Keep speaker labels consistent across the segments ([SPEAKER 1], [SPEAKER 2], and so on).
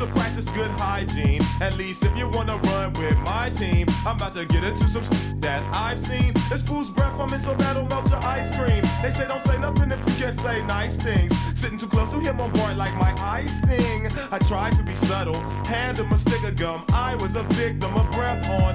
[SPEAKER 1] so practice good hygiene. At least if you wanna run with my team, I'm about to get into some that I've seen. This fool's breath from it, so that'll melt your ice cream. They say don't say nothing if you can't say nice things. Sitting too close to him on board like my eye sting. I tried to be subtle, hand him a stick of gum. I was a victim of breath on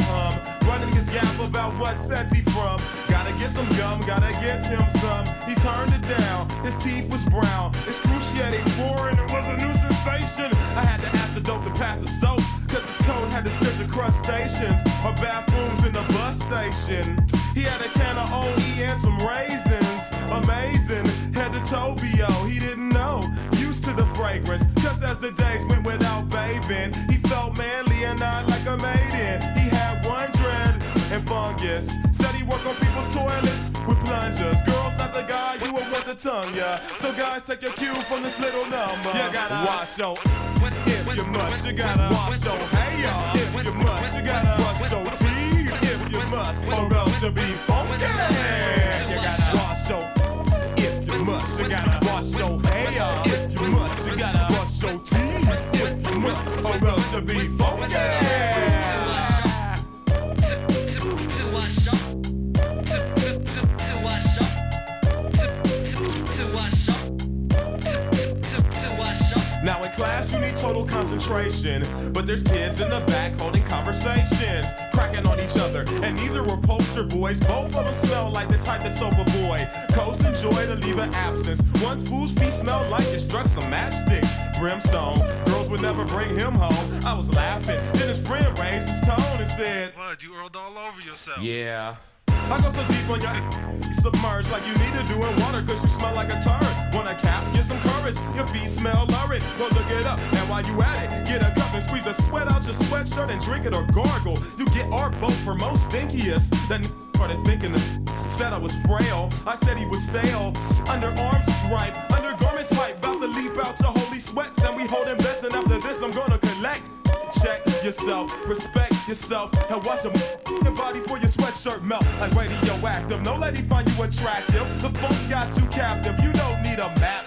[SPEAKER 1] running his yap about what set he from. Gotta get some gum, gotta get him some. He turned it down, his teeth was brown. Excruciating foreign, it was a new sensation. I had to ask the dope to pass the soap, cause his coat had the stench of crustaceans, or bathrooms in the bus station. He had a can of OE and some raisins. Amazing, head to Tobio, he didn't know. Used to the fragrance, cause as the days went without bathing, he felt manly and not like a maiden. He had one dread and fungus. Said he worked on people's toilets with plungers. Girls, not the guy you would want to tongue, yeah. So guys, take your cue from this little number. You gotta wash your if you must. You gotta wash your hair if you must. You gotta brush your teeth if you must, or else you'll be funky. You gotta wash your if you must. You gotta wash your hair if you must. You gotta brush your teeth if you must, or else you'll be funky. Now in class you need total concentration, but there's kids in the back holding conversations, cracking on each other, and neither were poster boys. Both of them smell like the type that soap avoid. Coast and joy to leave an absence. Once fool's feet smelled like it struck some matchsticks. Brimstone, girls would never bring him home. I was laughing, then his friend raised his tone and said,
[SPEAKER 2] "What, you earled all over yourself."
[SPEAKER 1] Yeah. I go so deep on your submerged like you need to do in water, cause you smell like a turd. Want a cap? Get some courage. Your feet smell lurid. Go look it up. And while you at it, get a cup and squeeze the sweat out your sweatshirt and drink it or gargle. You get our vote for most stinkiest. That started thinking said I was frail. I said he was stale. Underarms stripe, undergarments hype. About to leap out your holy sweats, and we holding bets. And after this, I'm gonna collect. Check yourself, respect yourself, and watch your body for your sweatshirt melt like radioactive. No lady find you attractive. The funk got you captive. You don't need a map.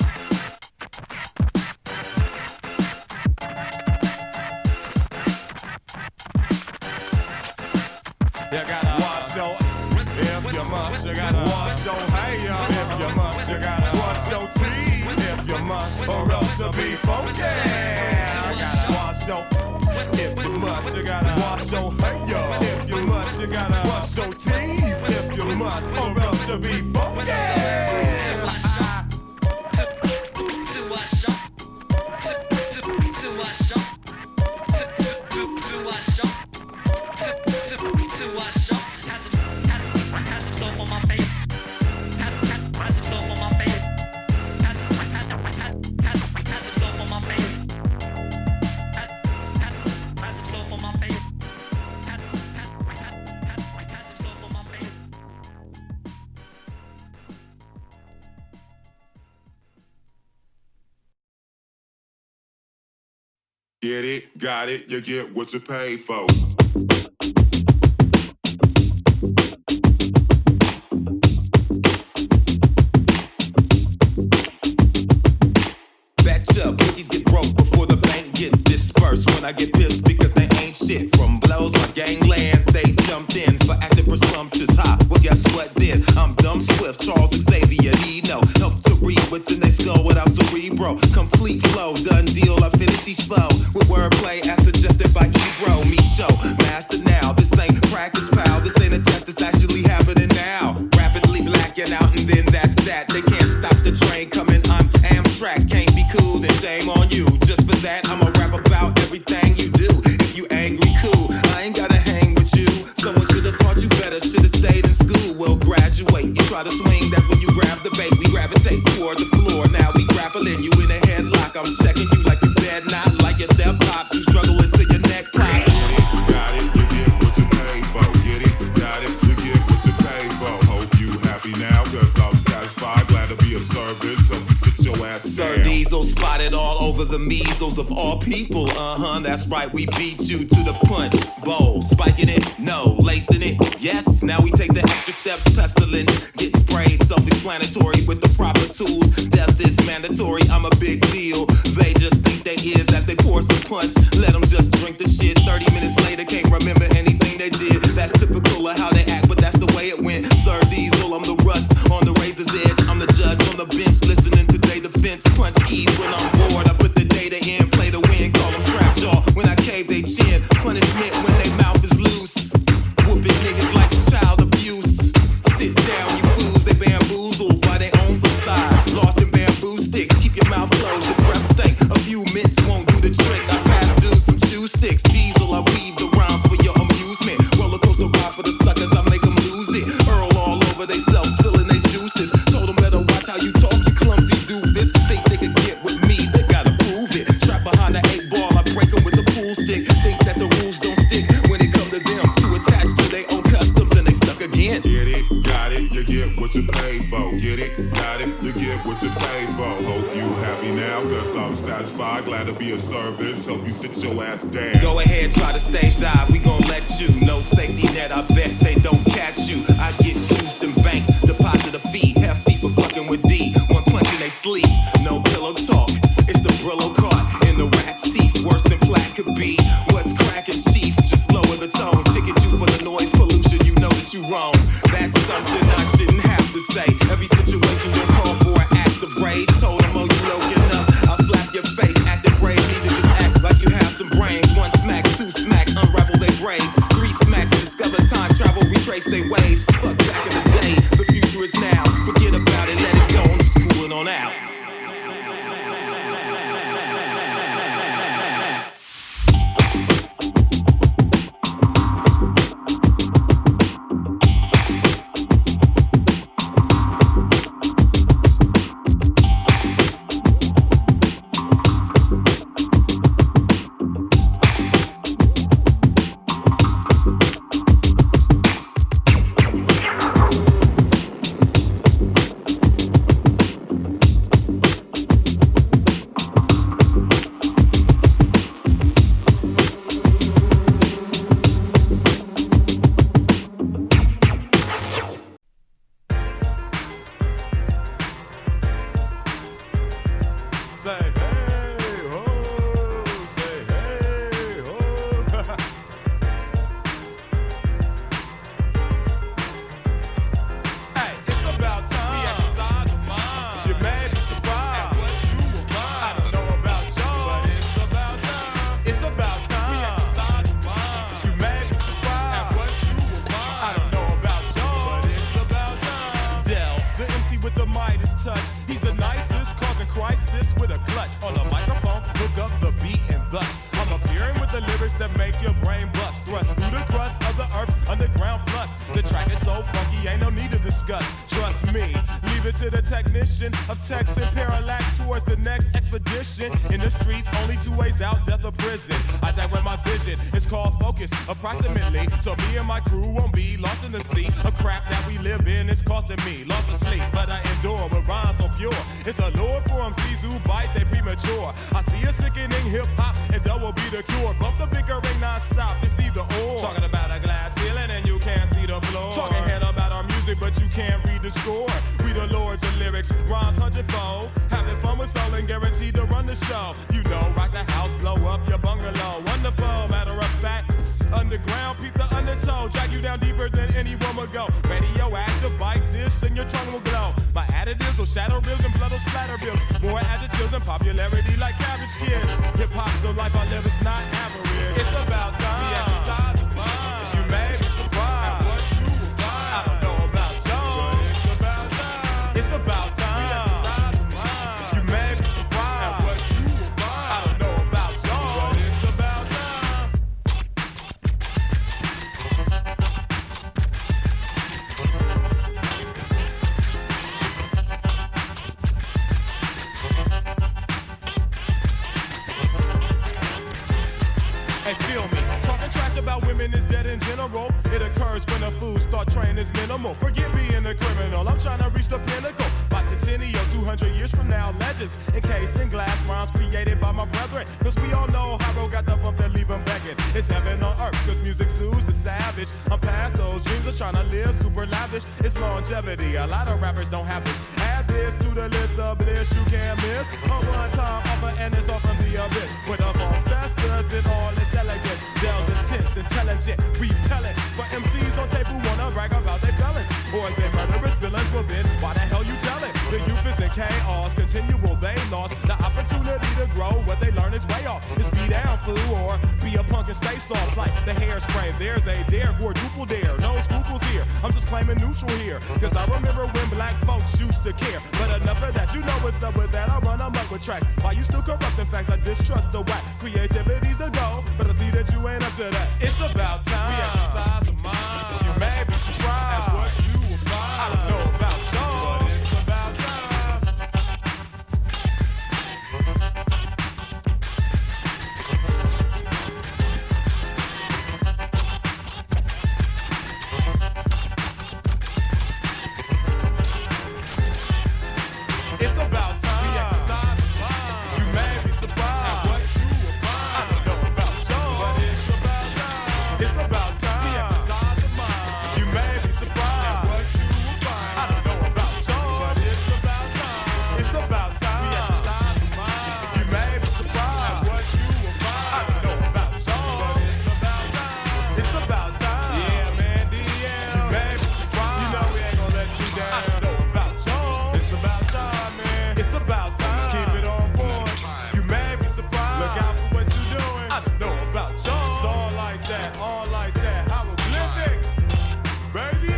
[SPEAKER 1] You gotta wash your if you must. You gotta wash your hair if you must. You gotta wash your teeth if you must, or else you'll be funky. You gotta wash your if you must. You gotta wash your hair if you must. You gotta wash your teeth if you must, or else you'll be funky.
[SPEAKER 3] Get it, got it, you get what you pay for.
[SPEAKER 4] Betcha, bookies get broke before the bank get dispersed. When I get pissed because they ain't shit. From blows my gangland, they jumped in for acting presumptuous. Ha, well guess what then? I'm dumb swift, Charles Xavier, Nino. Help to read what's in their skull without cerebro. Complete flow, done deal, I finish each flow with wordplay as suggested by Ebro. Micho, master now, this ain't practice, pal. This ain't a test, it's actually happening now. Rapidly blacking out and then that's that. They can't stop the train coming, I'm Amtrak. Can't be cool, then shame on you. Just for that, I'ma rap about everything you do. If you angry, cool, I ain't gotta hang with you. Someone should've taught you better, should've stayed in school. Well, graduate, you try to swing, that's when you grab the bait. We gravitate toward the floor, now we grappling. You in a headlock, I'm checking you like you bad, not like your step pops. You struggle until your neck pop.
[SPEAKER 3] Got it, you get what you pay for. Get it, got it, you get what you pay for. Hope you happy now, cause I'm satisfied. Glad to be of service, so you sit your ass
[SPEAKER 4] Sir
[SPEAKER 3] down.
[SPEAKER 4] Diesel spotted all over the measles of all people. That's right, we beat you to the punch bowl. Spiking it, no, lacing it, yes. Now we take the extra steps, pestilence, get sprayed, self-explanatory with the proper tools. Death is mandatory, I'm a big deal. They just think they is as they pour pour some punch. Let them just drink the shit. 30 minutes later, can't remember anything they did. That's typical of how they act, but that's the way it went. Sir Diesel, I'm the rust on the razor's edge. I'm the judge on the bench, listening to day defense. Punch keys when I'm bored. I put the data in, play to win. Call them trap jaw when I cave they chin. Punishment when they mouth is loose. Whooping niggas like child abuse. Sit down, you fools, they bamboozled by their own facade. Lost in bamboo sticks, keep your mouth closed, your breath stink. A few mints won't do the trick. I pass dudes some chew sticks. Diesel, I weave the rhymes for your amusement. Roller coaster ride for the suckers, I make them lose it. Earl all over they self, spilling they juices. Told them better watch how you talk, you clumsy doofus. Think they could get with me, they gotta prove it. Trap behind the 8 ball, I break them with the pool stick. Think that the rules don't stick when it come to them. Too attached to their own customs and they stuck again.
[SPEAKER 3] Get it, got it, you get what you pay for. Get it, got it, you get what you pay for. Hope you happy now, cause I'm satisfied. Glad to be of service, hope you sit your ass down.
[SPEAKER 4] Go ahead, try to stage dive, we gon' let you. No safety net, I bet they don't catch you. I get juiced and bank, deposit a fee. Hefty for fucking with D, one punch and they sleep. No pillow talk, it's the Brillo cart in the rat seat. Worse than plaque could be. What's cracking, chief? Just lower the tone. Ticket you for the noise pollution, you know that you wrong. That's something I shouldn't have to say. Every situation don't call for an act of rage. Told them, oh, you loking up, I'll slap your face. Acting brave, need to just act like you have some brains. One smack, two smack, unravel their braids. 3 smacks, discover time travel, retrace their ways. Fuck back in the day, the future is now. Forget about it, let it go, I'm just cooling on out.
[SPEAKER 1] Say hey ho, say hey ho. Hey, it's about time. We exercise your mind. You may be surprised at what you will find. I don't know about y'all, but it's about time. It's about time. We exercise your mind. You may be surprised at what you will find. I don't know about y'all, but it's about time. Del, the MC with the Midas touch. He's the nicest, causing crisis with a clutch on a microphone. Hook up the beat and thus I'm appearing with the lyrics that make your brain bust. Thrust through the crust of the earth, underground plus. The track is so funky, ain't no need to discuss. Trust me, leave it to the technician of text and parallax towards the next expedition. In the streets, only 2 ways out, death or prison. I die with my vision, it's called focus, approximately. So me and my crew won't be lost in the sea. A crap that we live in is costing me lost of sleep, but I endure with rhymes so pure. It's a lure for MCs who bite, they premature. I see a sickening hip-hop, and that will be the cure. Bump the bickering non-stop, it's either or. Talking about a glass ceiling and you can't see the floor. Talking head about our music, but you can't read the score. We the lords of lyrics, rhymes 100-fold. Having fun with soul and guaranteed to run the show. You know, rock the house, blow up your bungalow. Wonderful, matter of fact. Underground, peep the undertow. Drag you down deeper than anyone would go. Radioactive, bite this and your tongue will glow. My additives will shadow ribs and blood will splatter bills. More adjectives and popularity like cabbage kids. Hip-hop's the life I live, it's not average. It's about time. We exercise the mind. You may be surprised at what you will find. I don't know about y'all, but it's about time. It's about time. We exercise the mind. You may be surprised at what you will find. I don't know about y'all, but it's about time. Hey, feel me. Talking trash about women is dead in general. It occurs when a fool start training is minimal. Forget being a criminal, I'm trying to reach the pinnacle. Bicentennial, 200 years from now, legends encased in glass rhymes created by my brethren. Cause we all know H.o.m got the bump that leave them begging. It's heaven on earth, cause music soothes the savage. I'm past those dreams of trying to live super lavish. It's longevity, a lot of rappers don't have this. Have this to the list of bliss you can't miss. A one-time offer and it's often the abyss. With a funk festers in all its elegance. Dells intense, intelligent, repellent. For MCs on tape who wanna brag about their felons. Or their murderous villains, well then, why the hell you tell it? The youth is in chaos, continual, they lost the opportunity to grow. What they learn is way off. It's be down, fool, or be a punk and stay soft like the hairspray. There's a dare, quadruple dare, no scruples here. I'm just claiming neutral here, cause I remember when black folks used to care. But enough of that, you know what's up with that. I run amok with tracks. While you still corrupting facts, I distrust the whack. Creativity's the goal, but I see that you ain't up to that. It's about time. We exercise the mind. You may be surprised at what you will find. I don't know about y'all, but it's about time. It's about time. We exercise the mind. You may be surprised at what you will find. I don't know about y'all, but it's about time. It's about time. We exercise the mind. You may be surprised at what you will find. I don't know about y'all, but it's about time. It's about time. We exercise the mind. You may be surprised at what you will find. I don't know about y'all, but it's about time. It's about time. Yeah, man, DL. You may be surprised. You know we ain't gonna let you down. I don't know about y'all. It's about time, man. It's about time. Keep it on point. You may be surprised. Look out for what you're doing. I don't know about y'all. It's all like that, all like that. Hieroglyphics, baby.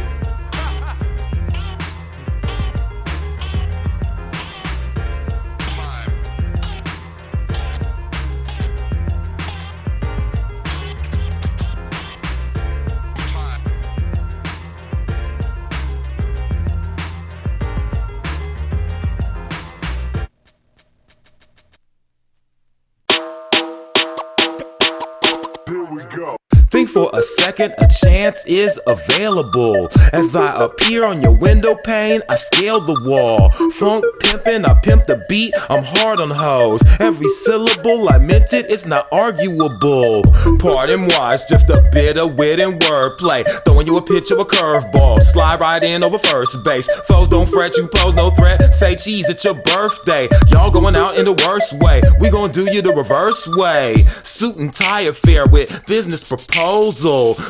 [SPEAKER 4] Think for a second, a chance is available. As I appear on your window pane, I scale the wall. Funk pimpin', I pimp the beat, I'm hard on hoes. Every syllable, I meant it, it's not arguable. Pardon why, it's just a bit of wit and wordplay. Throwing you a pitch of a curveball, slide right in over first base. Foes don't fret, you pose no threat, say cheese, it's your birthday. Y'all going out in the worst way, we gon' do you the reverse way. Suit and tie affair with business proposal.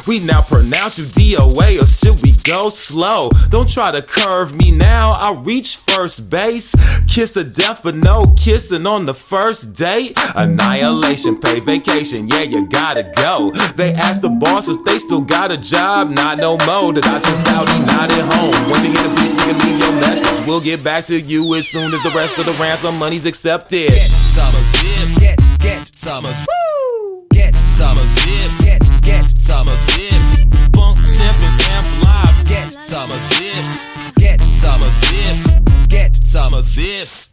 [SPEAKER 4] We now pronounce you DOA, or should we go slow? Don't try to curve me now, I'll reach first base. Kiss of death but no kissing on the first date. Annihilation, pay vacation, yeah you gotta go. They asked the boss if they still got a job, not no more. The doctor's out, he not at home. Once you get the beat, you can leave your message. We'll get back to you as soon as the rest of the ransom money's accepted. Get some of this, get some of get some of this, get some of this. Funk pimpin' amp live, get some of this, get some of this, get some of this.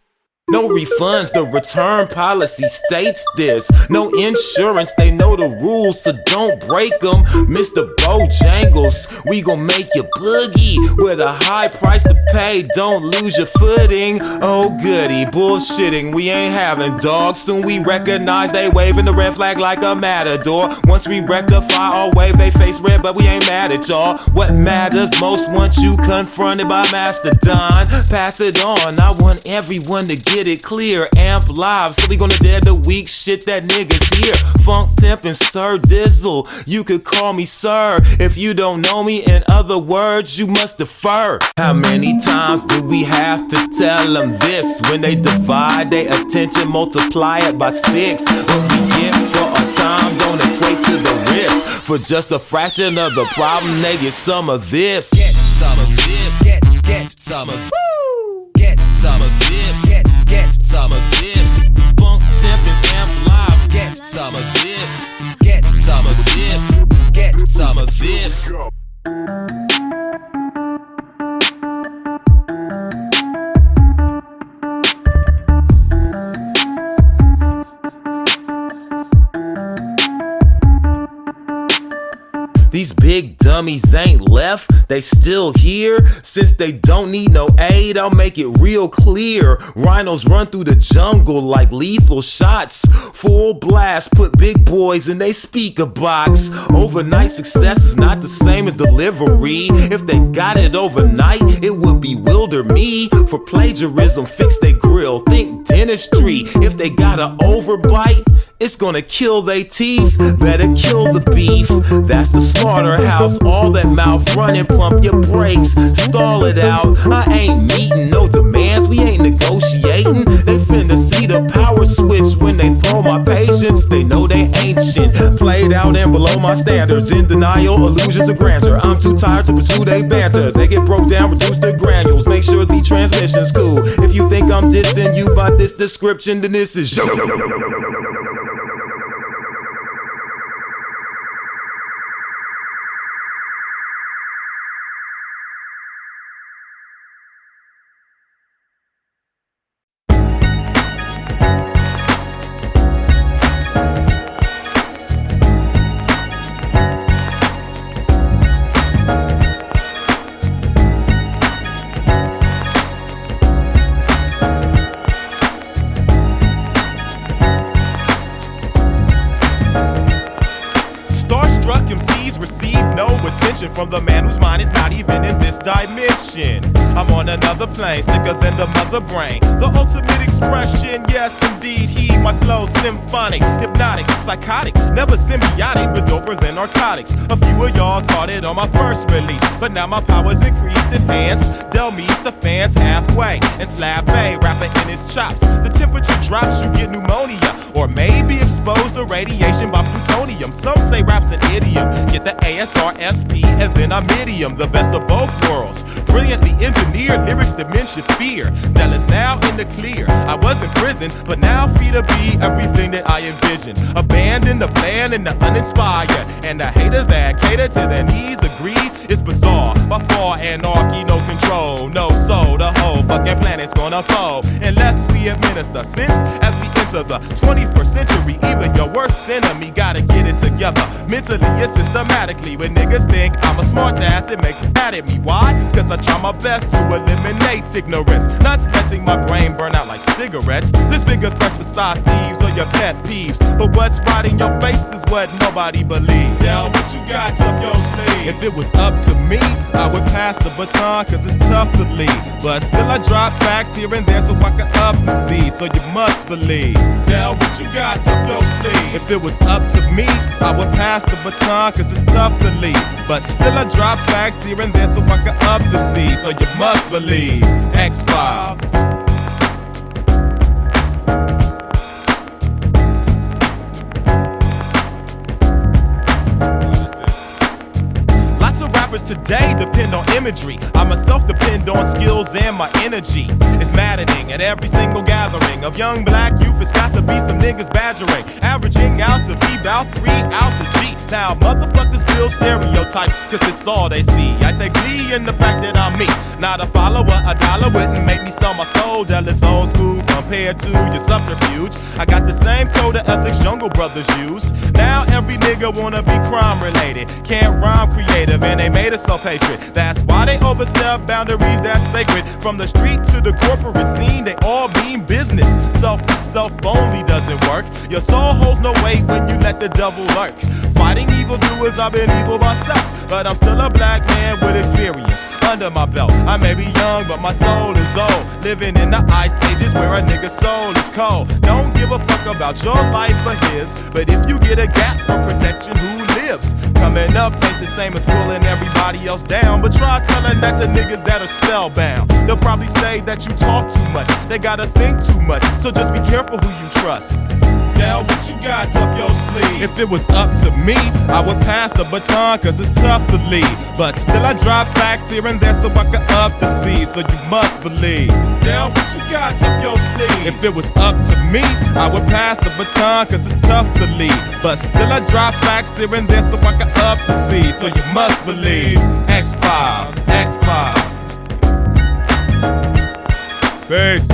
[SPEAKER 4] No refunds, the return policy states this. No insurance, they know the rules, so don't break them. Mr. Bojangles, we gon' make you boogie with a high price to pay, don't lose your footing. Oh goody, bullshitting, we ain't having dogs. Soon we recognize they waving the red flag like a matador. Once we rectify our wave, they face red, but we ain't mad at y'all. What matters most once you confronted by Mastodon? Pass it on, I want everyone to get it clear. Amp live, so we gonna dare the weak shit that niggas hear. Funk pimpin' Sir Dizzle, you could call me sir. If you don't know me, in other words, you must defer. How many times do we have to tell them this? When they divide their attention, multiply it by 6. What we get for our time don't equate to the risk. For just a fraction of the problem, they get some of this. Get some of this, get some of get some of this, get some of this. Funk pimpin' amp live, get some of this, get some of this, get some of this. These big dummies ain't left, they still here. Since they don't need no aid, I'll make it real clear. Rhinos run through the jungle like lethal shots. Full blast, put big boys in they speaker box. Overnight success is not the same as delivery. If they got it overnight, it would bewilder me. for plagiarism, fix they grill. Think dentistry, if they got an overbite, it's gonna kill they teeth. Better kill the beef. That's the slaughterhouse. All that mouth running, pump your brakes, stall it out. I ain't meeting no demands, we ain't negotiating. They finna see the power switch when they throw my patience. They know they ancient, played out and below my standards. In denial, illusions of grandeur. I'm too tired to pursue they banter. They get broke down, reduced to granules. Make sure the transmission's cool. If you think I'm dissing you by this description, then this is
[SPEAKER 1] from the man whose mind is not even in this dimension. I'm on another plane, sicker than the mother brain. The ultimate expression, yes indeed, he, my flow, symphonic, hypnotic, psychotic, never symbiotic, but doper than narcotics. A few of y'all caught it on my first release, but now my power's increased, enhanced. Del meets the fans halfway, and slap a rapper in his chops. The temperature drops, you get pneumonia, or maybe exposed to radiation by plutonium. Some say rap's an idiom, get the ASRSP, and then I'm idiom, the best of both worlds. Brilliantly engineered lyrics dimension fear. Del is now in the clear. I was in prison, but now free to be everything that I envisioned. Abandon the bland and the uninspired, and the haters that cater to their needs agree. It's bizarre, by far anarchy, no control, no soul. The whole fucking planet's gonna fall unless we administer sense as we enter the 21st century. Even your worst enemy gotta get it together, mentally and systematically. When niggas think I'm a smart ass, it makes them mad at me. Why? Cause I try my best to eliminate ignorance, not letting my brain burn out like cigarettes. There's bigger threats besides thieves or your pet peeves, but what's right in your face is what nobody believes. Yeah, what you got up your sleeve? If it was up to me, I would pass the baton, cause it's tough to lead. But still I drop facts here and there so I can up the seed, so you must believe. Yeah, what you got up your sleeve? If it was up to me, I would pass the baton, cause it's tough to lead. But still I drop facts here and there so I can up the seed, so you must believe. X-Files. Today depend on imagery. I myself depend on skills and my energy. It's maddening at every single gathering of young black youth. It's got to be some niggas badgering, averaging out to be about 3 out to G. Now motherfuckers build stereotypes, cause it's all they see. I take glee in the fact that I'm me, not a follower. A dollar wouldn't make me sell my soul. Del is old school compared to your subterfuge. I got the same code of ethics Jungle Brothers used. Now every nigga wanna be crime related, can't rhyme creative, and they made us self-hatred. That's why they overstep boundaries that's sacred. From the street to the corporate scene, they all mean business. Self only doesn't work. Your soul holds no weight when you let the devil lurk. Fighting evildoers, I've been evil myself, but I'm still a black man with experience under my belt. I may be young, but my soul is old, living in the ice ages where a nigga's soul is cold. Don't give a fuck about your life or his, but if you get a gap for protection, who lives? Coming up ain't the same as pulling everybody else down, but try telling that to niggas that are spellbound. They'll probably say that you talk too much, they gotta think too much, so just be careful who you trust. Now what you got up your sleeve? If it was up to me, I would pass the baton, cause it's tough to lead. But still I drop facts here and there so I can up the seed, so you must believe. Now what you got up your sleeve? If it was up to me, I would pass the baton, cause it's tough to lead. But still I drop facts here and there so I can up the seed, so you must believe. X-Files, X-Files. Peace.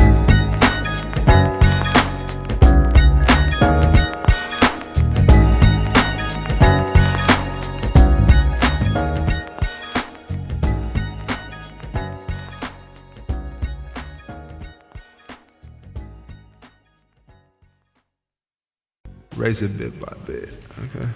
[SPEAKER 5] Raise it bit by bit, okay?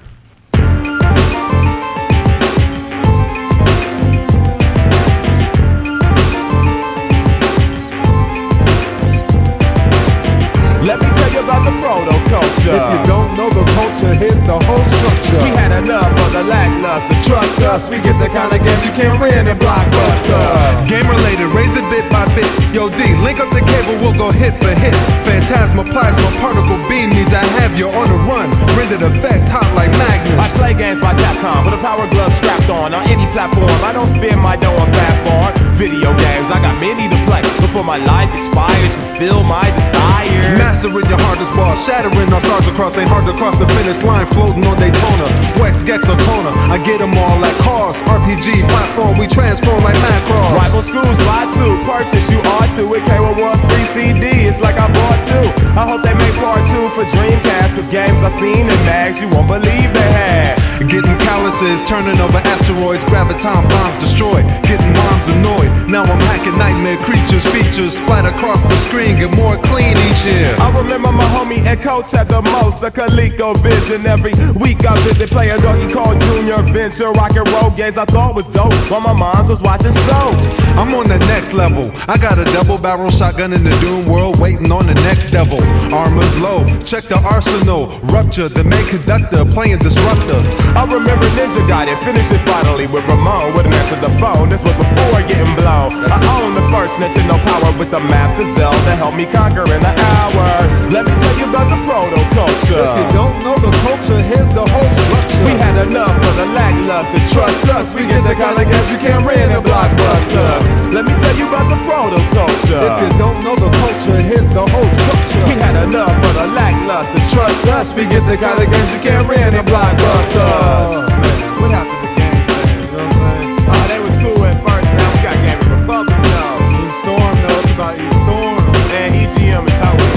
[SPEAKER 1] kind of games you can't rent at Blockbuster.
[SPEAKER 5] Game related, raise it bit by bit. Yo D, link up the cable, we'll go hit for hit. Phantasma, plasma, particle beam needs I have you on the run. Rendered effects hot like magnets.
[SPEAKER 1] I play games by Capcom with a power glove strapped on any platform. I don't spend my dough on fat farm. Video games, I got many to play before my life expires. Fulfill my desires.
[SPEAKER 5] Mastering your hardest boss, shattering our stars across. Ain't hard to cross the finish line, floating on Daytona. West Gex or Kona, I get them all at cost. RPG platform, we transform like Macross.
[SPEAKER 1] Rival schools, buy two, purchase, you ought to. It came with one free CD, it's like I bought two. I hope they make part two for Dreamcast, cause games I seen in mags you won't believe they had.
[SPEAKER 5] Getting calluses, turning over asteroids, graviton bombs destroyed, getting moms annoyed. Now I'm hacking nightmare creatures, features splat across the screen, get more clean each year.
[SPEAKER 1] I remember my homie and coach had the most, a ColecoVision. Every week I visit, play a Donkey Kong Jr. Venture, rock and roll games I thought was dope, while my mom was watching soaps.
[SPEAKER 5] I'm on the next level, I got a double barrel shotgun in the Doom world, waiting on the next devil. Armor's low, check the arsenal, rupture, the main conductor, playing disruptor.
[SPEAKER 1] I remember Ninja got it, finish it finally with Ramon. Wouldn't answer the phone, this was before getting blown. I own the first Nintendo Power with the maps of Zelda, help me conquer in an hour. Let me tell you about the proto-culture.
[SPEAKER 5] If you don't know the culture, here's the whole structure.
[SPEAKER 1] We had enough of the lackluster, trust us. We get the kind of games you can't rent at Blockbuster. Let me tell you about the proto-culture.
[SPEAKER 5] If you don't know the culture, here's the whole structure.
[SPEAKER 1] We had enough of the lackluster, trust us. We get the kind of games you can't rent at Blockbuster.
[SPEAKER 5] What happened to Game Fan? You know what I'm saying?
[SPEAKER 1] Oh, they was cool at first, now we got Game Republic though.
[SPEAKER 5] E-Storm, though, it's about E-Storm.
[SPEAKER 1] And EGM is how we.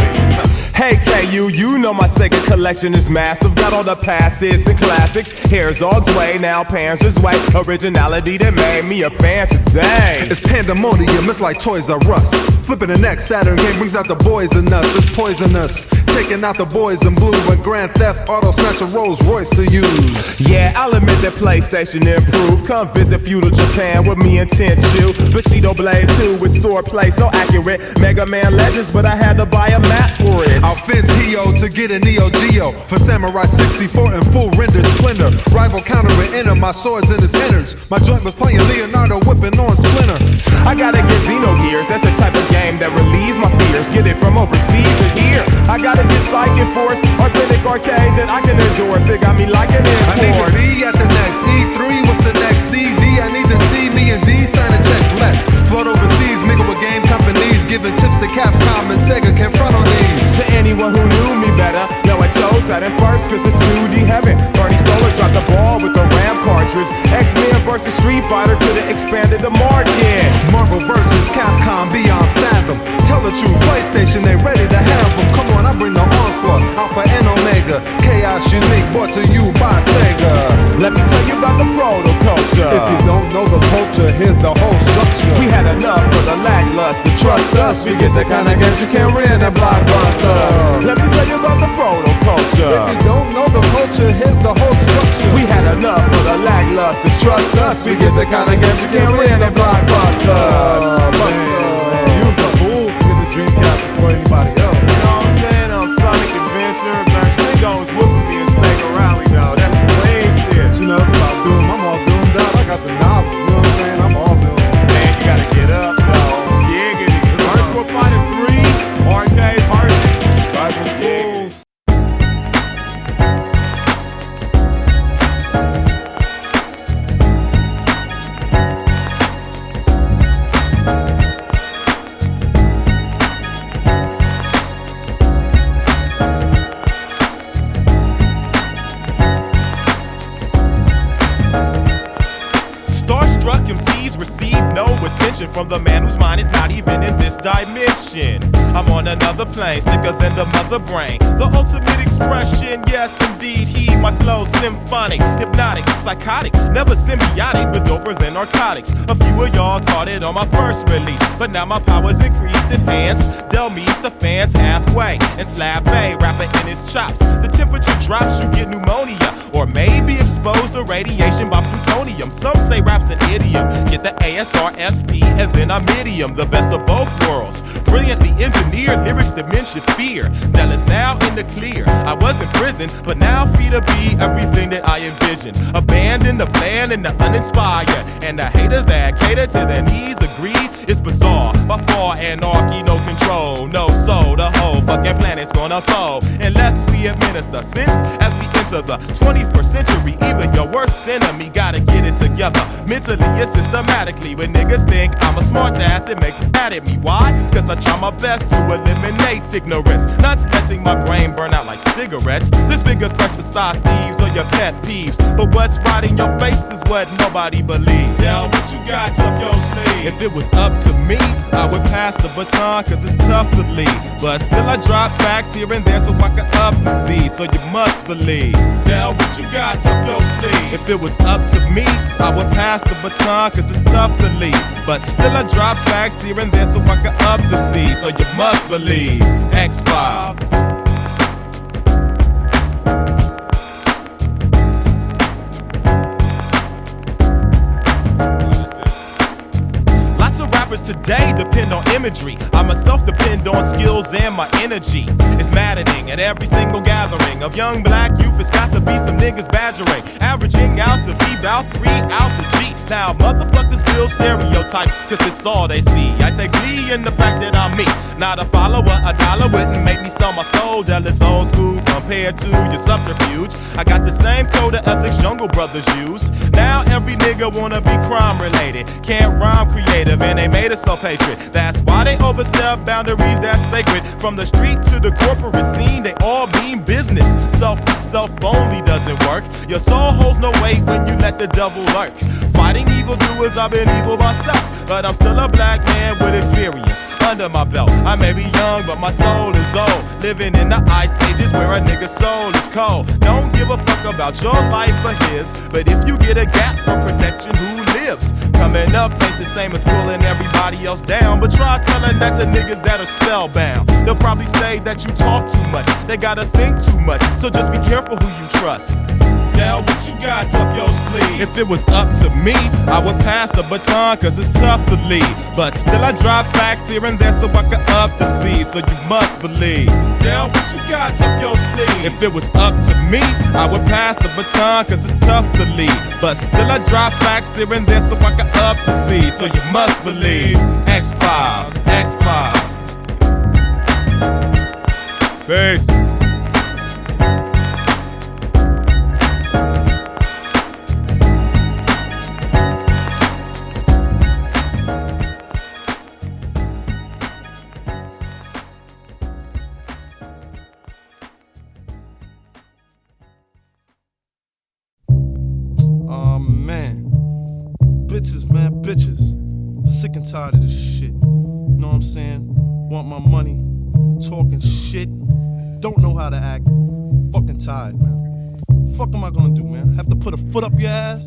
[SPEAKER 1] Hey KU, you know my Sega collection is massive. Got all the passes and classics. Herzog's Way, now Panzer's Way. Originality that made me a fan today.
[SPEAKER 5] It's pandemonium, it's like Toys R Us. Flipping the next Saturn game brings out the boys in us. It's poisonous, taking out the boys in blue. But Grand Theft Auto snatch a Rolls Royce to use.
[SPEAKER 1] Yeah, I'll admit that PlayStation improved. Come visit feudal Japan with me and Tenchu. Bushido Blade 2 with swordplay so accurate. Mega Man Legends, but I had to buy a map for it.
[SPEAKER 5] I'll fence Hio to get a Neo Geo for Samurai 64 and full rendered splendor. Rival counter and enter, my swords in his innards. My joint was playing Leonardo whipping on Splinter.
[SPEAKER 1] I gotta get Xenogears, that's the type of game that relieves my fears. Get it from overseas to here. I gotta get Psychic Force, authentic arcade that I can endorse. It got me liking it.
[SPEAKER 5] I need to be at the next E3, what's the next CD? I need to see me and D signing checks. Let's float overseas, mingle with game companies, giving tips to Capcom and Sega can front on these.
[SPEAKER 1] To anyone who knew me better, know I chose that at first cause it's 2D heaven. Bernie Stoller dropped the ball with the RAM cartridge. X-Men versus Street Fighter could've expanded the market.
[SPEAKER 5] Marvel versus Capcom beyond fathom. Tell the truth, PlayStation they ready to have them. Come on, I bring the onslaught, Alpha and Omega. Chaos unique, brought to you by Sega.
[SPEAKER 1] Let me tell you about the proto-culture.
[SPEAKER 5] If you don't know the culture, here's the whole structure.
[SPEAKER 1] We had enough of the lackluster, trust us. We get the kind of games you can't rent at Blockbuster. Let me tell you about the proto-culture.
[SPEAKER 5] If you don't know the culture, here's the whole structure.
[SPEAKER 1] We had enough of the lackluster, trust us. We get the kind of games you can't rent at Blockbuster.
[SPEAKER 5] You was a fool for getting the Dreamcast before anybody else.
[SPEAKER 1] You know what I'm saying? Sonic Adventure, Shingo was whooping me in Sega Rally though. That's the clean shit.
[SPEAKER 5] You know, it's about Doom. I'm all doomed out. I got the novel. You know what I'm saying? I'm all doomed.
[SPEAKER 1] Man, you gotta get up though. Giggity. Virtual Fighter 3, arcade version.
[SPEAKER 5] Rival schools.
[SPEAKER 1] Starstruck MCs receive no attention from the man whose mind is not even in this dimension. I'm on another plane, sicker than the mother brain. The ultimate expression, yes indeed, he, my flow symphonic, hypnotic, psychotic, never symbiotic, but doper than narcotics. A few of y'all caught it on my first release, but now my power's increased, enhanced. Del meets the fans halfway, and slap a rapper in his chops. The temperature drops, you get pneumonia, or maybe exposed to radiation by plutonium. Some say rap's an idiom. medium. Get the ASRSP and then I'm idiom, the best of both worlds. Brilliantly engineered lyrics that men should fear. Del is now in the clear. I was in prison, but now free to be everything that I envision. Abandon the bland and the uninspired, and the haters that cater to their needs agree. It's bizarre, by far anarchy, no control, no soul. The whole fucking planet's gonna fold unless we administer sense as we enter the 21st century. Even your worst enemy gotta get it together mentally and systematically. When niggas think I'm a smart ass, it makes them mad at me. Why? Cause I try my best to eliminate ignorance, not letting my brain burn out like cigarettes. There's bigger threats besides thieves or your pet peeves, but what's right in your face is what nobody believes. Now what you got up your sleeve? If it was up to me, I would pass the baton, cause it's tough to lead. But still I drop facts here and there so I can up the seed, so you must believe. Now what you got up your sleeve? If it was up to me, I would pass the baton, cause it's tough to lead. But still I drop facts here and there so I can up the seed, so you must believe. X-Files. Today depend on imagery. I myself depend on skills and my energy. It's maddening at every single gathering of young black youth. It's got to be some niggas badgering, averaging out to be about 3 out to G. Now motherfuckers build stereotypes, cause it's all they see. I take glee in the fact that I'm me, not a follower. A dollar wouldn't make me sell my soul. Del is old school compared to your subterfuge. I got the same code of ethics Jungle Brothers used. Now every nigga wanna be crime related, can't rhyme creative, and they made us self-hatred. That's why they overstep boundaries that's sacred. From the street to the corporate scene, they all mean business. Self only doesn't work. Your soul holds no weight when you let the devil lurk. Fighting evildoers, I've been evil myself, but I'm still a black man with experience under my belt. I may be young, but my soul is old. Living in the ice ages where a nigga's soul is cold. Don't give a fuck about your life or his, but if you get a gap for protection, who lives? Coming up ain't the same as pulling everybody else down, but try telling that to niggas that are spellbound. They'll probably say that you talk too much, they gotta think too much, so just be careful who you trust. Now what you got up your sleeve? If it was up to me, I would pass the baton, cause it's tough to lead. But still I drop facts here and there so I can up the seed, so you must believe. Now what you got up your sleeve? If it was up to me, I would pass the baton, cause it's tough to lead. But still I drop facts here and there so I can up the seed, so you must believe. X-Files, X-Files. Peace.
[SPEAKER 6] Bitches, sick and tired of this shit. Know what I'm saying? Want my money, talking shit, don't know how to act. Fucking tired, man. Fuck am I gonna do, man? Have to put a foot up your ass?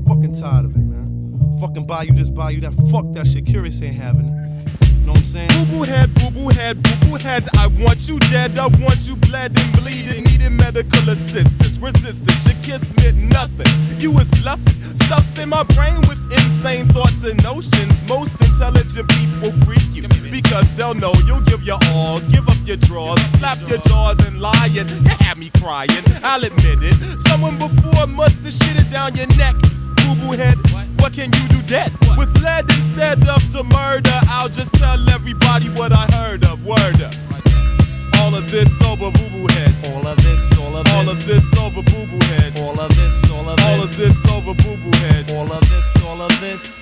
[SPEAKER 6] Fucking tired of it, man. Fucking buy you this, buy you that. Fuck that shit. Curious ain't having it. Know what I'm saying?
[SPEAKER 1] Boo-boo head, boo-boo head, boo-boo head. I want you dead, I want you bled and bleeding, needing medical assistance. Resistance, your kiss meant nothing. You was bluffing, stuffed in my brain with insane thoughts and notions. Most intelligent people freak you, because they'll know you'll give your all, give up your drawers, flap your jaws and lying. You had me crying, I'll admit it. Someone before must have shitted down your neck. Boo-boo head, what can you do dead? With lead instead of the murder, I'll just tell everybody what I heard of. Word up. All of this over boo-boo heads.
[SPEAKER 6] All of this, all of this.
[SPEAKER 1] All of this over boo-boo heads.
[SPEAKER 6] All of this, all of this.
[SPEAKER 1] All of this over boo-boo heads.
[SPEAKER 6] All of this, all of this.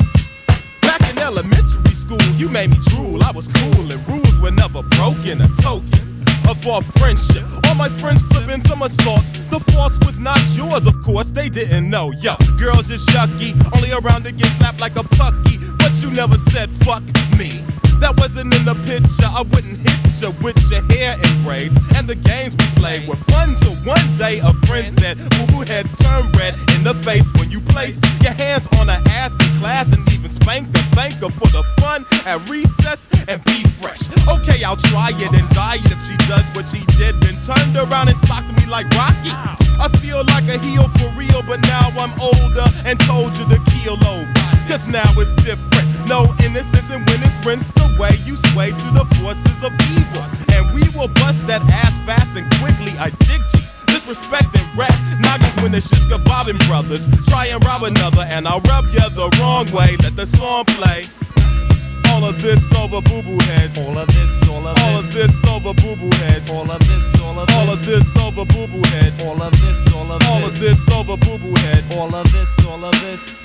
[SPEAKER 1] Back in elementary school, you made me drool. I was cool and rules were never broken. A token of our friendship. All my friends flipping somersaults. The fault was not yours, of course. They didn't know. Yo, girls is yucky, only around to get slapped like a pucky. But you never said fuck me. That wasn't in the picture. I wouldn't hit you with your hair in braids. And the games we played were fun till one day a friend said boo-boo heads turn red in the face when you place your hands on her ass in class and even spank the thanker for the fun at recess and be fresh. Okay, I'll try it and die it if she does what she did, then turned around and socked me like Rocky. I feel like a heel for real, but now I'm older and told you to keel over. Cause now it's different. No innocence, and when it's rinsed away, you sway to the forces of evil. And we will bust that ass fast and quickly. I dig G's, disrespect and rap. Noggins when the shit's bobbing brothers. Try and rob another, and I'll rub ya the wrong way. Let the song play. All of this over boo-boo heads.
[SPEAKER 6] All of this, all of this.
[SPEAKER 1] All of this over boo-boo heads.
[SPEAKER 6] All of this, all of this.
[SPEAKER 1] All of this over boo-boo heads.
[SPEAKER 6] All of this, all of this.
[SPEAKER 1] All of this over boo-boo heads.
[SPEAKER 6] All of this, all of this.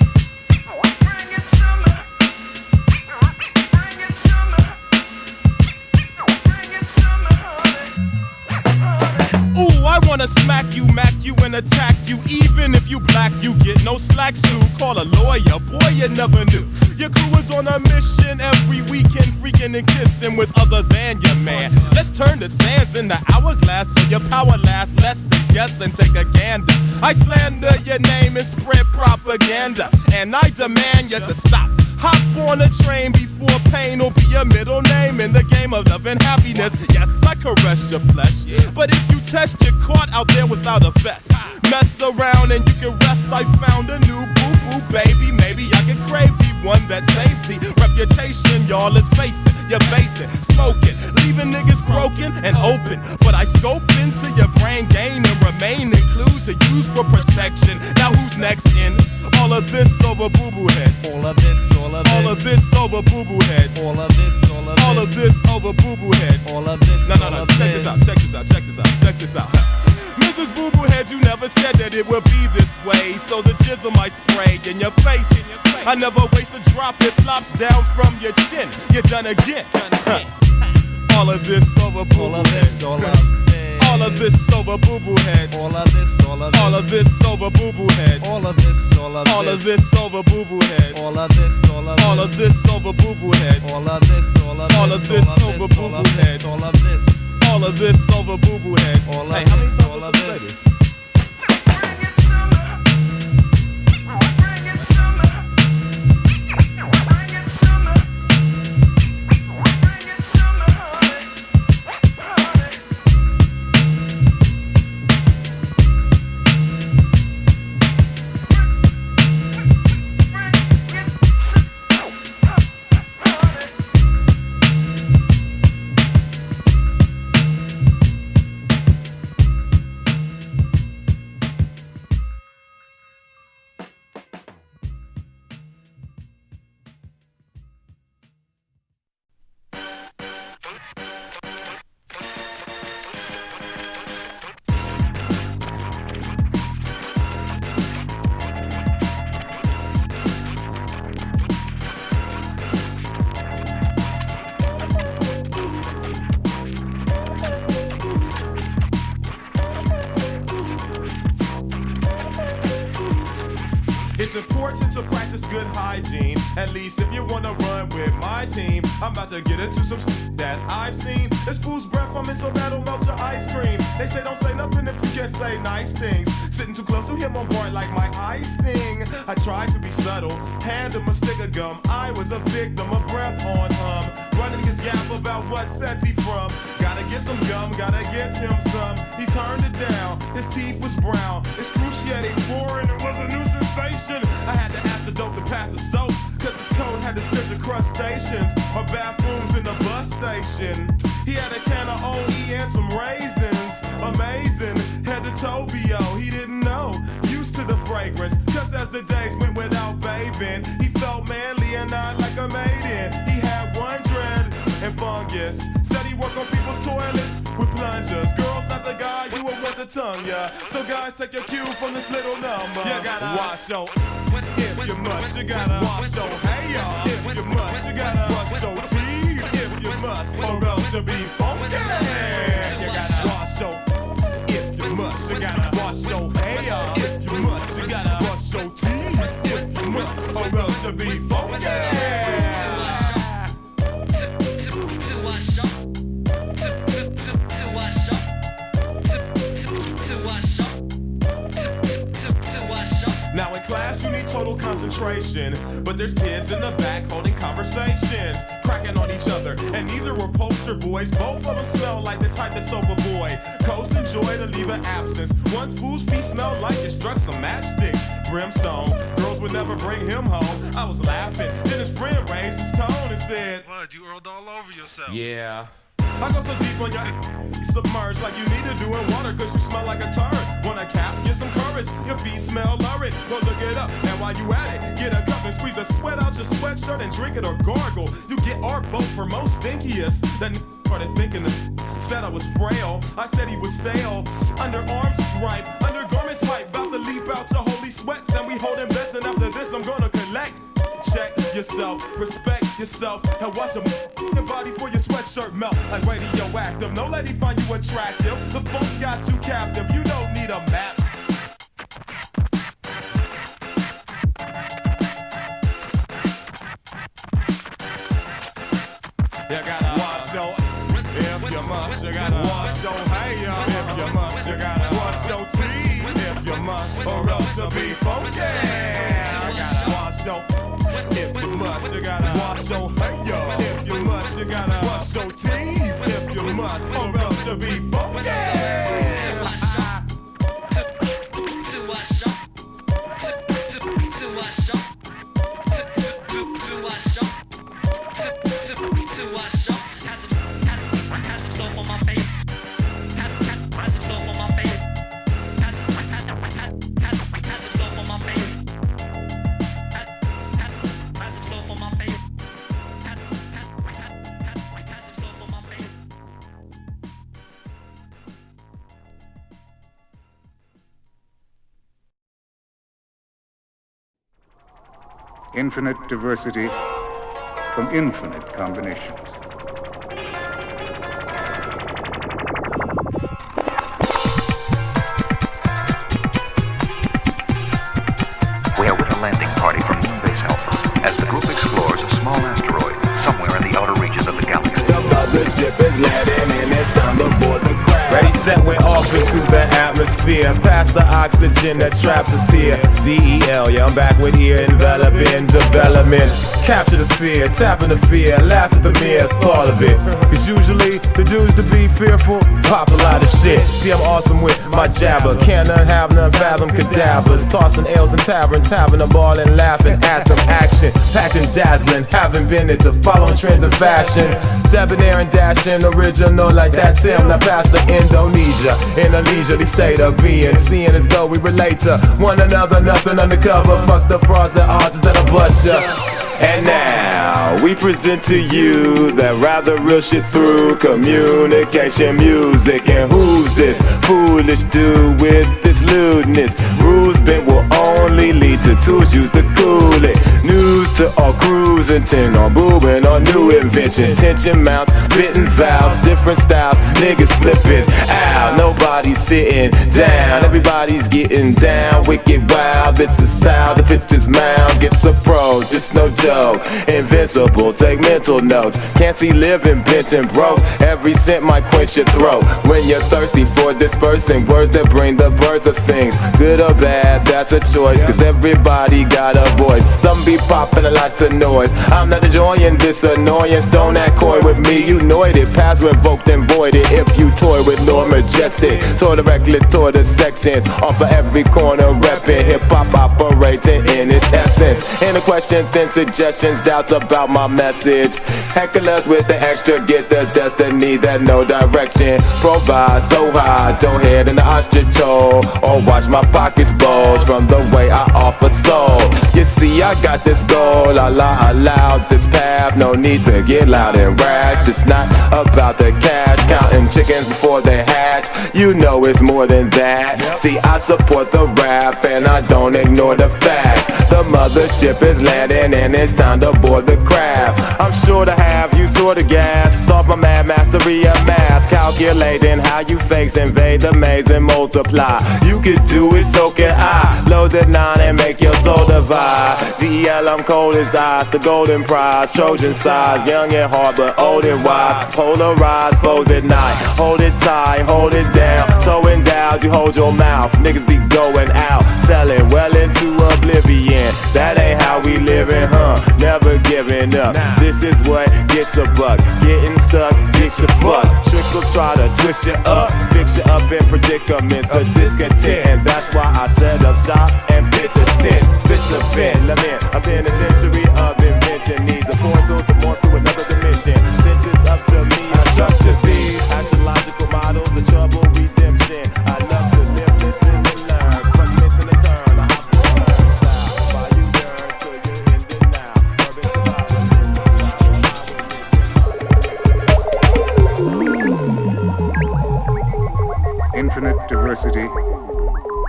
[SPEAKER 1] Ooh, I wanna smack you, mac you, and attack you. Even if you black, you get no slack, Sue. Call a lawyer, boy, you never knew. Your crew was on a mission every weekend, freaking and kissing with other than your man. Let's turn the sands into hourglass so your power lasts less and guess and take a gander. I slander your name and spread propaganda, and I demand you to stop. Hop on a train before pain will be your middle name in the game of love and happiness. Yes, I caress your flesh, but if you test, you're caught out there without a vest. Mess around and you can rest. I found a new boo-boo, baby. Maybe I can crave the one that saves the reputation. Y'all, let's face it, you're basic, smoking, leaving niggas broken and open. But I scope into your brain, gain and remain in clues to use for protection. Now who's next in? All of this over boo-boo heads.
[SPEAKER 6] All of this, all of this.
[SPEAKER 1] All of this over boo-boo heads.
[SPEAKER 6] All of this, all of this.
[SPEAKER 1] All of this over boo-boo heads.
[SPEAKER 6] All of this,
[SPEAKER 1] no, check this out, check this out, check this out, check this out. Mrs. Boo-Boo Head, you never said that it would be this way. So the jizzle might spray in your face. I never waste a drop, it plops down from your chin. You're done again. All of this over boo-boo heads.
[SPEAKER 6] All of this,
[SPEAKER 1] all of this over boo-boo heads.
[SPEAKER 6] all of this, all of this.
[SPEAKER 1] All of this over boo-boo heads.
[SPEAKER 6] All of this, all of this.
[SPEAKER 1] All of this over boo-boo heads.
[SPEAKER 6] All of this, all of this.
[SPEAKER 1] All of this over boo-boo heads.
[SPEAKER 6] All of this, all of this.
[SPEAKER 1] All of this over boo-boo heads.
[SPEAKER 6] All of this.
[SPEAKER 1] All of this over boo-boo heads.
[SPEAKER 6] All of
[SPEAKER 1] Hey, how many
[SPEAKER 6] this,
[SPEAKER 1] times
[SPEAKER 6] all
[SPEAKER 1] was
[SPEAKER 6] of
[SPEAKER 1] I say
[SPEAKER 6] this.
[SPEAKER 1] this? It's important to practice good hygiene. At least if you wanna run with my team. I'm about to get into some that I've seen. This fool's breath coming so that'll melt your ice cream. They say don't say nothing if you can't say nice things. Sitting too close to him on board like my eye sting. I tried to be subtle, hand him a stick of gum. I was a victim of breath on running his yap about what set he from. Gotta get some gum, gotta get him some. He turned it down, his teeth was brown. Excruciating foreign, it was a new sensation. I had to ask the dope to pass the soap, cause his coat had the stench of crustaceans or bathrooms in the bus station. He had a can of OE and some raisins. Amazing, head to Tobio, he didn't know. Used to the fragrance, cause as the days went without bathing, he felt manly and not like a maiden. He had one dread and fungus. Said he worked on people's toilets with plungers. Girls, not the guy you would want to tongue ya. So guys, take your cue from this little number. You gotta wash your if you must. You gotta wash your hair if you must. You gotta brush your teeth if you must, or else you'll be funky. You gotta wash your if you must. You gotta wash your hair if you must. You gotta brush your teeth if you must, or else you'll be funky. Now in class you need total concentration. concentration. But there's kids in the back holding conversations, cracking on each other, and neither were poster boys. Both of them smell like the type that's sober boy. Coast and joy to leave an absence. Once fool's feet smelled like it struck some matchsticks. Brimstone, girls would never bring him home. I was laughing, then his friend raised his tone and said,
[SPEAKER 2] "Bud, you earled all over yourself."
[SPEAKER 1] Yeah. I go so deep on your submerged like you need to do in water, cause you smell like a turd. Wanna cap, get some courage, your feet smell lurid. Go look it up, and while you at it, get a cup and squeeze the sweat out your sweatshirt and drink it or gargle. You get our vote for most stinkiest. That started thinking said I was frail. I said he was stale. Underarms stripe, undergarments hype, about to leap out your holy sweats, and we holding bets, and after this I'm gonna collect. Check yourself, respect yourself, and watch your body for your sweatshirt melt like radioactive. No lady find you attractive. The funk got you captive. You don't need a map. You gotta wash your if you must. You gotta wash your hair if you must. You gotta wash your teeth if you must, or else you'll be funky. You gotta wash your if you must. You gotta wash your hair if you must. You gotta wash your teeth if you must, or else you'll be funky.
[SPEAKER 7] Infinite diversity from infinite combinations.
[SPEAKER 8] We are with a landing party from Moonbase Alpha as the group explores a small asteroid somewhere in the outer reaches of the galaxy.
[SPEAKER 4] The mothership is landing and it's time to board the craft. Ready, set, we're off into the atmosphere. Past the oxygen that traps us here. DEL, yeah, I'm back with here, enveloping developments. Capture the sphere, tapping the fear, laugh at the mere thought of it. Cause usually the dudes to be fearful pop a lot of shit. See, I'm awesome with my jabber. Can't none have none fathom cadavers. Tossing ales in taverns, having a ball and laughing at them. Action, packed and dazzling. Haven't been into following trends of fashion. Debonair and dashing, original like that's him. Now past the Indonesia, in a leisurely state of being. Seeing as though we relate to one another, nothing undercover. Fuck the frauds, the odds that'll bust ya. And now we present to you that rather real shit through communication music. And who's this foolish dude with this lewdness? Rules bent will only lead to tools used to cool it. News to all crews intent on booming on new invention. Tension mounts, spitting vows, different styles, niggas flipping out. Nobody's sitting down, everybody's getting down. Wicked wild, this is style, the picture's mound. Gets a pro, just no joke. Invincible, take mental notes. Can't see living bent and broke. Every cent might quench your throat. When you're thirsty for dispersing words that bring the birth of things. Good or bad, that's a choice. Cause everybody got a voice. Some be popping a lot of noise. I'm not enjoying this annoyance. Don't act coy with me, you know it. Past revoked and voided. If you toy with Lord Majestic. Toward the reckless, toward the sections. Off of every corner, repping hip-hop operating in its essence. In a question, then suggestions, doubts about my message. Hecklers with the extra, get the destiny that no direction provides. So high, don't head in the ostrich hole, or watch my pockets bulge from the way I offer soul. You see, I got this goal, I allowed this path. No need to get loud and rash. It's not about the cash, counting chickens before they hatch. You know it's more than that. See, I support the rap and I don't ignore the facts. The mothership is landing and it's time to board the craft. I'm
[SPEAKER 9] I'm sure to have you sort of gassed off my mad mastery of math, calculating how you fakes invade the maze and multiply. You could do it, so can I. Load the 9 and make your soul divide. DEL, I'm cold as ice, the golden prize, Trojan size, young and hard but old and wise. Polarized foes at night, hold it tight, hold it down. So endowed, you hold your mouth. Niggas be going out, selling well into oblivion. That ain't how we living, huh? Never giving up. This is what gets a buck. Getting stuck, get your fuck. Tricks will try to twist you up, fix you up in predicaments of discontent. And that's why I set up shop and pitch a tent. Spits a pen, lament, a penitentiary of invention. Needs a portal to morph through another dimension. Since it's up to me, I structure these astrological models of trouble redemption. I love to live, listen, and learn. Fuck missing a turn, I hop the turnstile. While you yearn till you're in denial.
[SPEAKER 7] Infinite diversity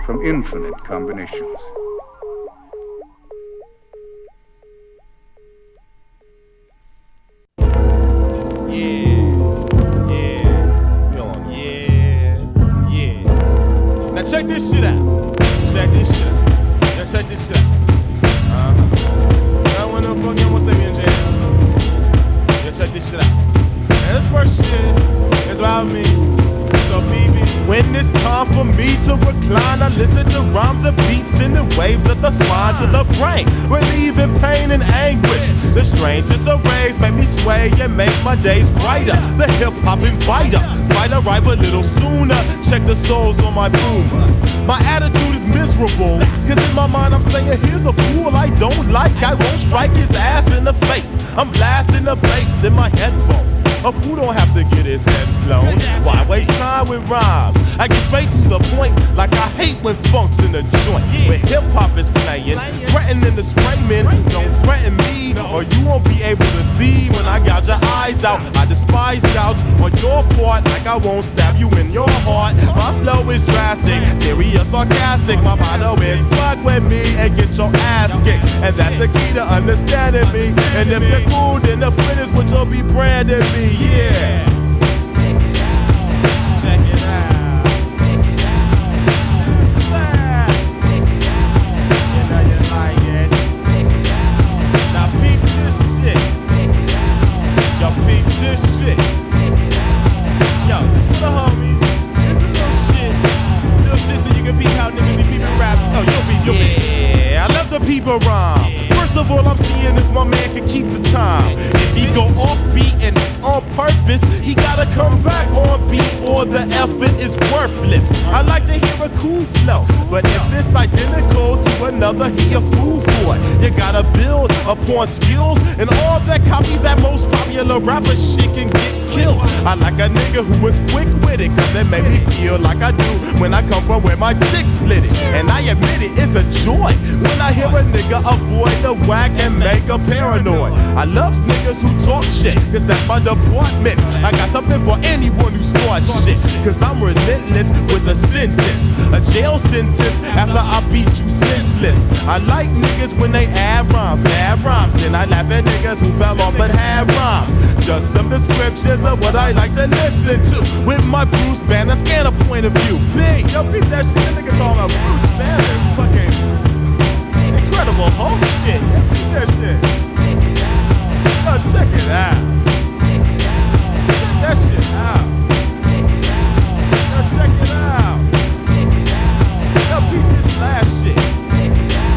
[SPEAKER 7] from infinite combinations.
[SPEAKER 1] Now check this shit out. Check this shit out. Now check this shit out. Now when the Funky Homosapien jam. Now check this shit out. Now this first shit is about me. So baby, when it's time for me to recline, I listen to rhymes and beats in the waves of the spine to the brain, relieving pain and anguish. The strangest arrays make me sway and make my days brighter. The hip-hop inviter might arrive a little sooner. Check the souls on my boomers. My attitude is miserable, cause in my mind I'm saying here's a fool I don't like. I won't strike his ass in the face. I'm blasting the bass in my headphones. A fool don't have to get his head flown. Why waste time with rhymes? I get straight to the point, like I hate when funk's in the joint. When hip-hop is playing, threatening to spray men. Don't threaten me, or you won't be able to see when I gouge your eyes out. I despise doubts on your part, like I won't stab you in your heart. My flow is drastic, serious, sarcastic. My motto is fuck with me and get your ass kicked. And that's the key to understanding me. And if you're cool, then the friend is what you'll be branding me. Yeah. Check it out. Check it out. Check it out. It's flat. Check it out. You know you like it. Check it out. Now peep this shit. Check it out. Yo, peep this shit. Check it out. Yo, this for the homies. This is little shit. Little shit so you can peep how niggas be peeping raps. Oh, you'll be. Yeah, I love the people rhyme. First of all, I'm seeing if my man can keep the time. If he go off beat and it's on purpose, he gotta come back on beat or the effort is worthless. I like to hear a cool flow, but if it's identical to another, he a fool for it. You gotta build upon skills and all that copy that most popular rapper shit can get killed. I like a nigga who is quick with it, cause it make me feel like I do when I come from where my dick split it. And I admit it, it's a joy when I hear a nigga avoid the whack and make a paranoid. I love niggas who talk shit, cause that's my department. I got something for anyone who starts shit, cause I'm relentless with a sentence, a jail sentence after I beat you senseless. I like niggas when they add rhymes, bad rhymes. Then I laugh at niggas who fell off but had rhymes. Just some descriptions of what I like to listen to with my Bruce Banner scanner point of view. Big, yo, beat that shit. That nigga talking about Bruce Banner, fucking incredible whole shit. Yeah, beat that shit. Yo, check it out. Check that shit out. Yo, check it out. Yo, beat this last shit.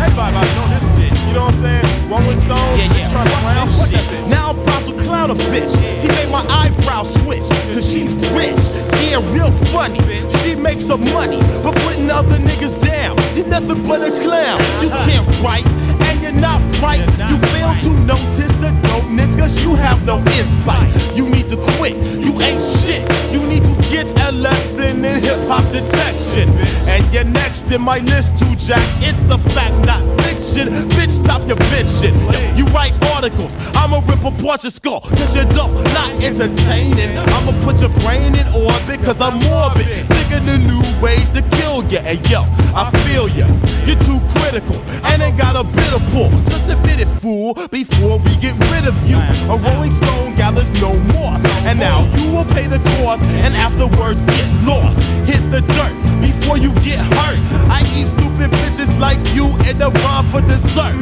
[SPEAKER 1] Everybody know this shit. You know what I'm saying? Rolling Stones, bitch trying to clown shit. Now I'm about to clown a bitch. She made my eyebrows twitch, cause she's rich. Yeah, real funny. She makes some money, but putting other niggas down, you're nothing but a clown. You can't write, and you're not bright. You fail to notice the dopeness, cause you have no insight. You need to quit, you ain't shit. You need to get a lesson in hip-hop detection. And you're next in my list too, Jack. It's a fact, not fiction. Bitch, stop your bitching. You write
[SPEAKER 10] particles. I'ma rip apart your skull, cause you're dull, not entertaining. I'ma put your brain in orbit, cause I'm morbid. Thinking the new ways to kill ya. And yo, I feel ya, you're too critical, and ain't got a bit of pull. Just admit it, fool, before we get rid of you. A rolling stone gathers no moss, and now you will pay the cost, and afterwards get lost. Hit the dirt before you get hurt. I eat stupid bitches like you in the rhyme for dessert.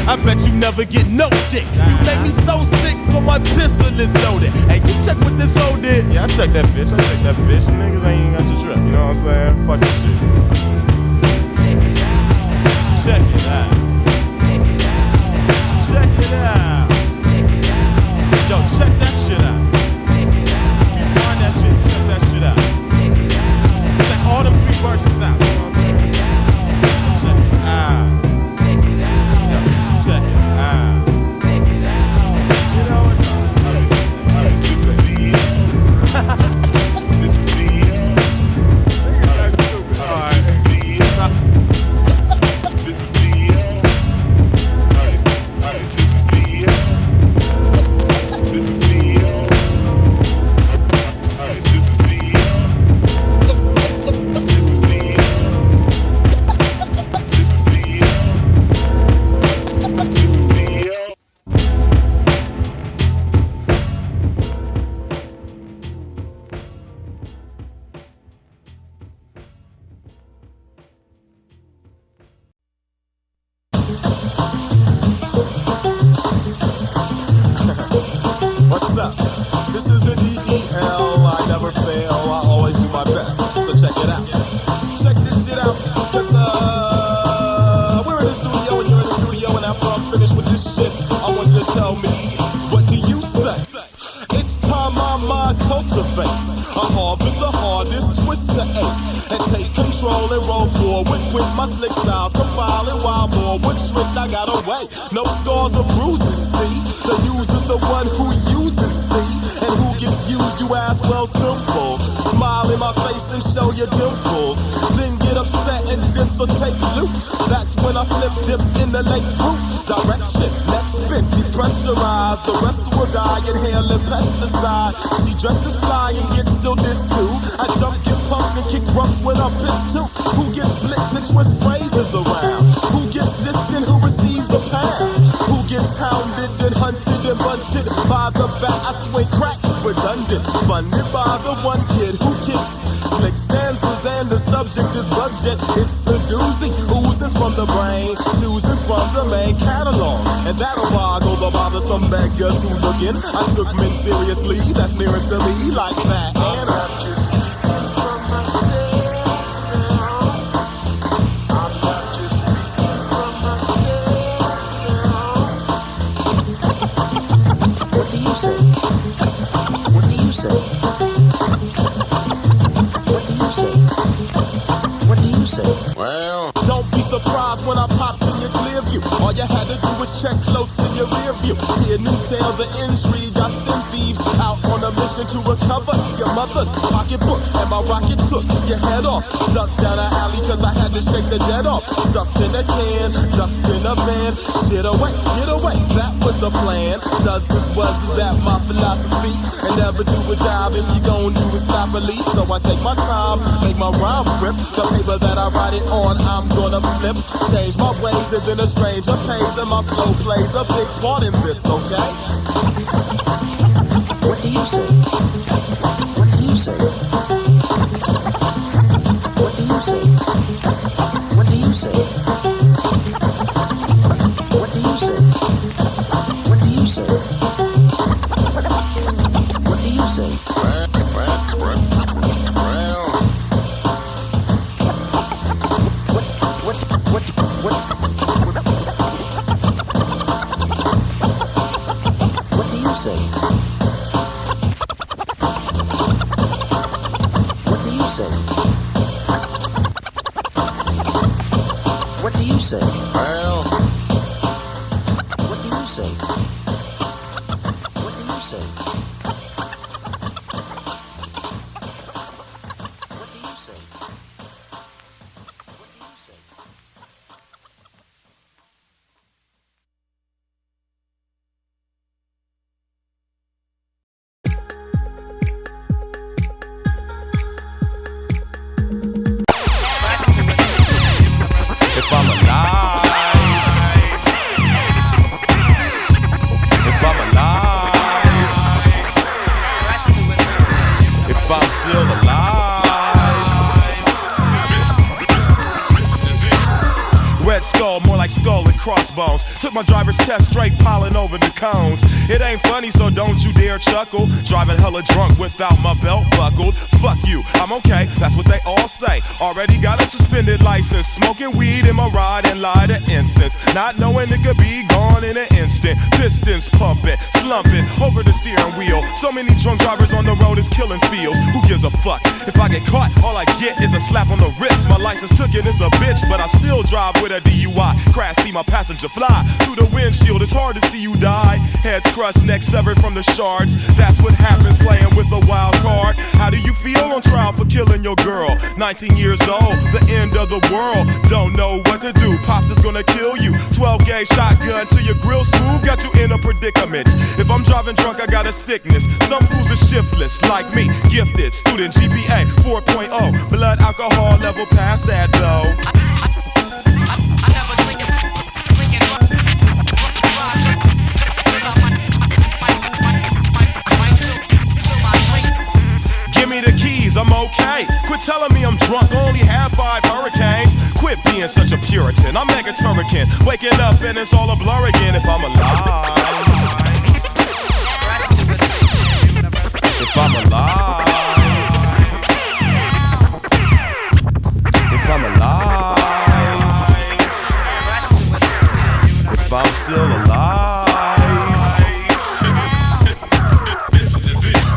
[SPEAKER 10] I bet you never get no dick. You make me so sick, so my pistol is loaded. Hey, you check what this hoe did?
[SPEAKER 9] Yeah, I checked that bitch. Niggas ain't got your trip. You know what I'm saying? Fuck this shit. Check it out. Check it out. Yo, check that shit out. You find that shit, check that shit out. Check all them 3 verses out. You know what I'm saying? Check it out. Yo, check it out. You know what's up? What's up? This is the DDL. I never fail. I always do my best. So check it out. Check this shit out. Cause we're in the studio and you're in the studio, and after I'm finished with this shit, I want you to tell me, what do you say? It's time my mind cultivates. I harvest the hardest twist to ache, and take control and roll forward with my slick styles, compiling while more with strict I got away. No scars or bruises, see? The user's the one who uses, see? And who gets used, you ask, well, simple. Smile in my face and show your dimples. Then get upset and diss or take loot. That's when I flip dip in the lake root. Direction, next spin, depressurize. The rest will die, inhaling pesticide. She dresses fly and gets still dissed too. I jump, get pumped and kick rumps when I'm pissed too. Who gets blitzed and twist phrases around? Who gets dissed and who receives a pound? Who gets hounded and hunted and bunted by the bat? I swing crack, redundant, funded by the one kid who kicks slick stanzas, and the subject is budget. It's a doozy, oozing from the brain, choosing from the main catalog. And that'll boggle the bothersome beggars who looking. I took men seriously, that's nearest to me, like that. And well, don't be surprised when I pop in your clear view. All you had to do was check close in your rear view. Hear new tales of intrigue. I send thieves out on a mission to recover your mother's pocketbook, and my rocket took your head off. Ducked down an alley cause I had to shake the dead off. Stuffed in a can, ducked in a van. Shit away, get away, that was the plan. Wasn't that my philosophy? And never do a job if you gon' do it sloppily. So I take my time, make my rhyme grip. The paper that I write it on, I'm gonna flip. Change my ways and then a stranger pays, and my flow plays a big part in this, okay?
[SPEAKER 11] What do you say? What do you say? What do you say? What do you say? What do you say? What do you say? What do you say?
[SPEAKER 1] crossbones. Took my driver's test straight piling over the cones. It ain't funny, so don't you dare chuckle. Driving hella drunk without my belt buckled. Fuck you, I'm okay, that's what they all say. Already got a suspended license. Smoking weed in my ride and light of incense. Not knowing it could be gone in an instant. Pistons pumping, slumping over the steering wheel. So many drunk drivers on the road is killing fields. Who gives a fuck? If I get caught, all I get is a slap on the wrist. My license took it as a bitch, but I still drive with a DUI. Crash, see my passenger fly through the windshield. It's hard to see you die. Heads crushed, neck severed from the shards. That's what happens playing with a wild card. How do you feel on trial for killing your girl? 19 years old, the end of the world. Don't know what to do. Pops is gonna kill you. 12 gauge shotgun to your grill smooth, got you in a predicament. If I'm driving drunk, I got a sickness. Some fools are shiftless, like me, gifted. Student GPA 4.0, blood alcohol level past that though. Give me the keys, I'm okay. Quit telling me I'm drunk, only have 5 hurricanes. Quit being such a Puritan, I'm mega turrican. Waking up and it's all a blur again if I'm alive. If I'm alive. If I'm alive. If I'm still alive.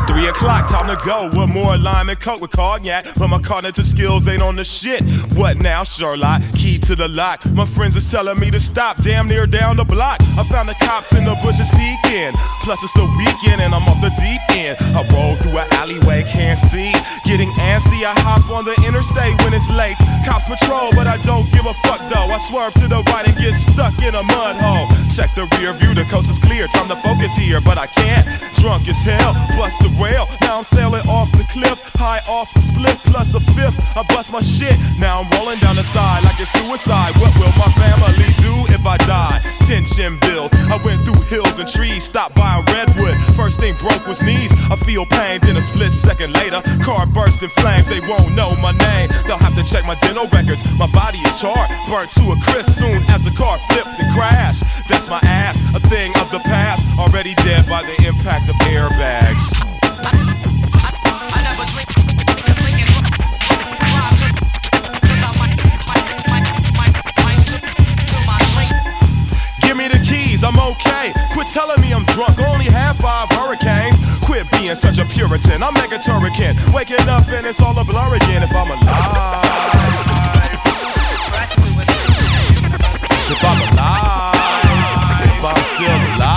[SPEAKER 1] 3 o'clock, time to go. One more lime and coke with cognac, but my cognitive skills ain't on the shit. What now, Sherlock? Key to the lock. My friends is telling me to stop, damn near down the block. I found the cops in the bushes peeking. Plus it's the weekend and I'm off the deep end. I roll through an alleyway, can't see. Getting antsy, I hop on the interstate when it's late. Cops patrol, but I don't give a fuck though. I swerve to the right and get stuck in a mud hole. Check the rear view, the coast is clear. Time to focus here, but I can't. Drunk as hell, bust the rail. Now I'm sailing off the cliff, high off the split, plus a fifth. I bust my shit, now I'm rolling down the side like it's suicide. What will my family do if I die? Tension bills, I went through hills and trees, stopped by a redwood. First thing broke was knees, I feel pain, then a split second later, car burst in flames, they won't know my name. They'll have to check my dental records, my body is charred, burnt to a crisp soon as the car flipped and crashed. That's my ass, a thing of the past, already dead by the impact of airbags. Give me the keys, I'm okay. Quit telling me I'm drunk, only have 5 hurricanes. Quit being such a Puritan, I'm mega turrican. Waking up and it's all a blur again if I'm alive. If I'm alive, if I'm still alive.